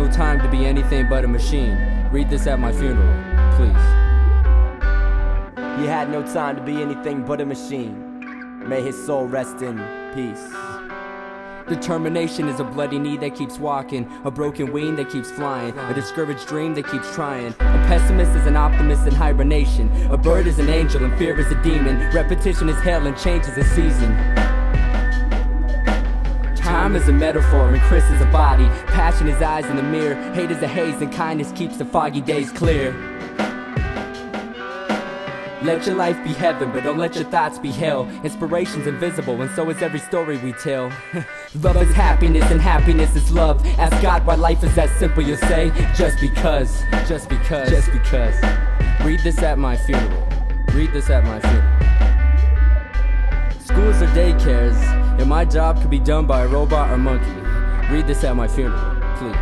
no time to be anything but a machine. Read this at my funeral, please. He had no time to be anything but a machine. May his soul rest in peace. Determination is a bloody knee that keeps walking, a broken wing that keeps flying, a discouraged dream that keeps trying. A pessimist is an optimist in hibernation. A bird is an angel and fear is a demon. Repetition is hell and change is a season. Time is a metaphor and Chris is a body. Passion is eyes in the mirror. Hate is a haze and kindness keeps the foggy days clear. Let your life be heaven, but don't let your thoughts be hell. Inspiration's invisible, and so is every story we tell. Love is happiness, and happiness is love. Ask God why life is that simple, you'll say, just because. Just because. Just because. Read this at my funeral. Read this at my funeral. Schools or daycares, and my job could be done by a robot or monkey. Read this at my funeral, please.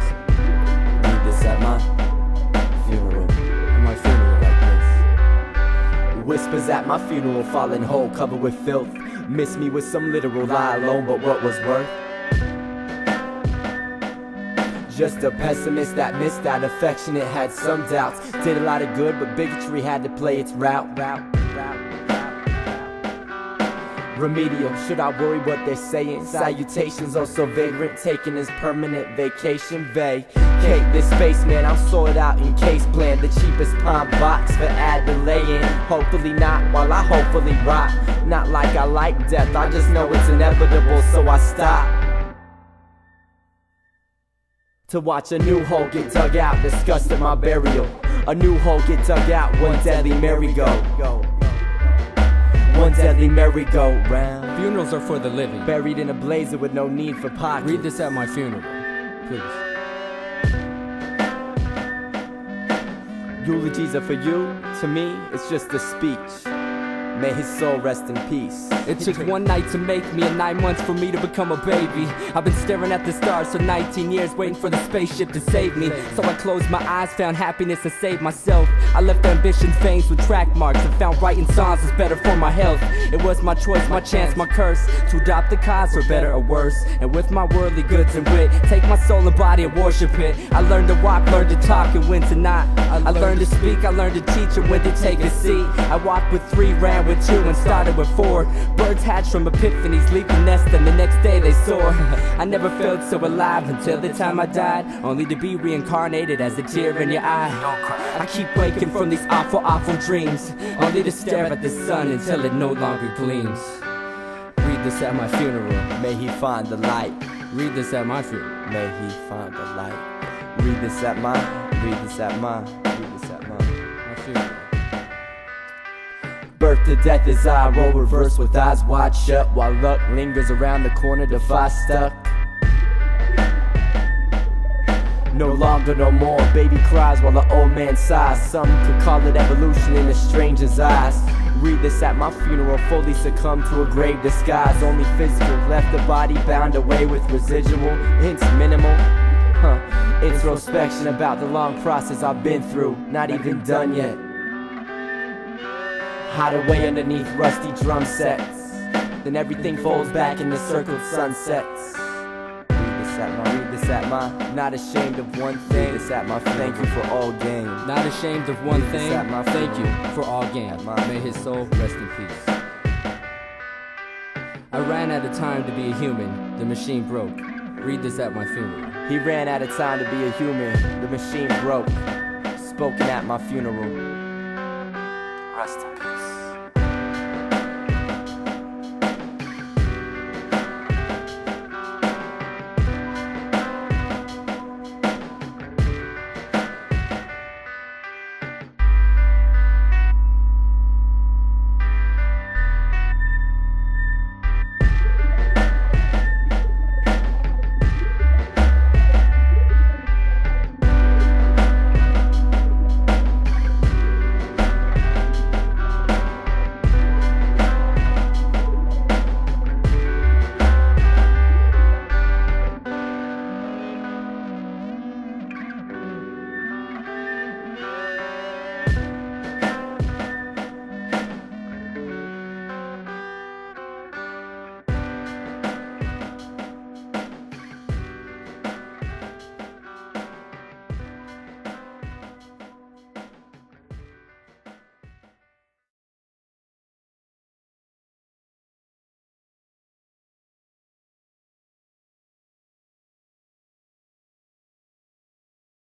Read this at my funeral. At my funeral like this. Whispers at my funeral, falling whole, covered with filth. Miss me with some literal lie alone, but what was worth? Just a pessimist that missed out, affectionate, had some doubts. Did a lot of good, but bigotry had to play its route. Remedial, should I worry what they're saying? Salutations, oh so vagrant, taking his permanent vacation. Vacate this spaceman, I'll sort out in case plan. The cheapest pine box for ad delaying. Hopefully not, while I hopefully rot. Not like I like death, I just know it's inevitable, so I stop to watch a new hole get dug out, disgust at my burial. A new hole get dug out, one deadly merry-go. One deadly merry-go-round. Funerals are for the living. Buried in a blazer with no need for pockets. Read this at my funeral, please. Eulogies are for you, to me, it's just a speech. May his soul rest in peace. It took one night to make me and 9 months for me to become a baby. I've been staring at the stars for 19 years, waiting for the spaceship to save me. So I closed my eyes, found happiness and saved myself. I left ambition's veins with track marks and found writing songs was better for my health. It was my choice, my chance, my curse, to adopt the cause for better or worse. And with my worldly goods and wit, take my soul and body and worship it. I learned to walk, learned to talk and when to not. I learned to speak, I learned to teach and when to take a seat. I walked with 3, ran with 2 and started with 4. Birds hatch from epiphanies, leave the nest and the next day they soar. I never felt so alive until the time I died, only to be reincarnated as a tear in your eye. I keep waking from these awful, awful dreams, only to stare at the sun until it no longer gleams. Read this at my funeral. May he find the light. Read this at my funeral. May he find the light. Read this at my funeral. Birth to death is I roll reverse with eyes wide shut, while luck lingers around the corner to find stuck. No longer, no more, baby cries while the old man sighs. Some could call it evolution in a stranger's eyes. Read this at my funeral, fully succumb to a grave disguise. Only physical, left the body bound away with residual, hints minimal. Introspection about the long process I've been through, not even done yet. Hide away underneath rusty drum sets, then everything folds back in the circled sunsets. Read this at my, not ashamed of one thing. Read this at my, thank you for all gain. Not ashamed of one thing, thank you for all gain. May his soul rest in peace. I ran out of time to be a human, the machine broke. Read this at my funeral. He ran out of time to be a human, the machine broke. Spoken at my funeral. Rest in peace.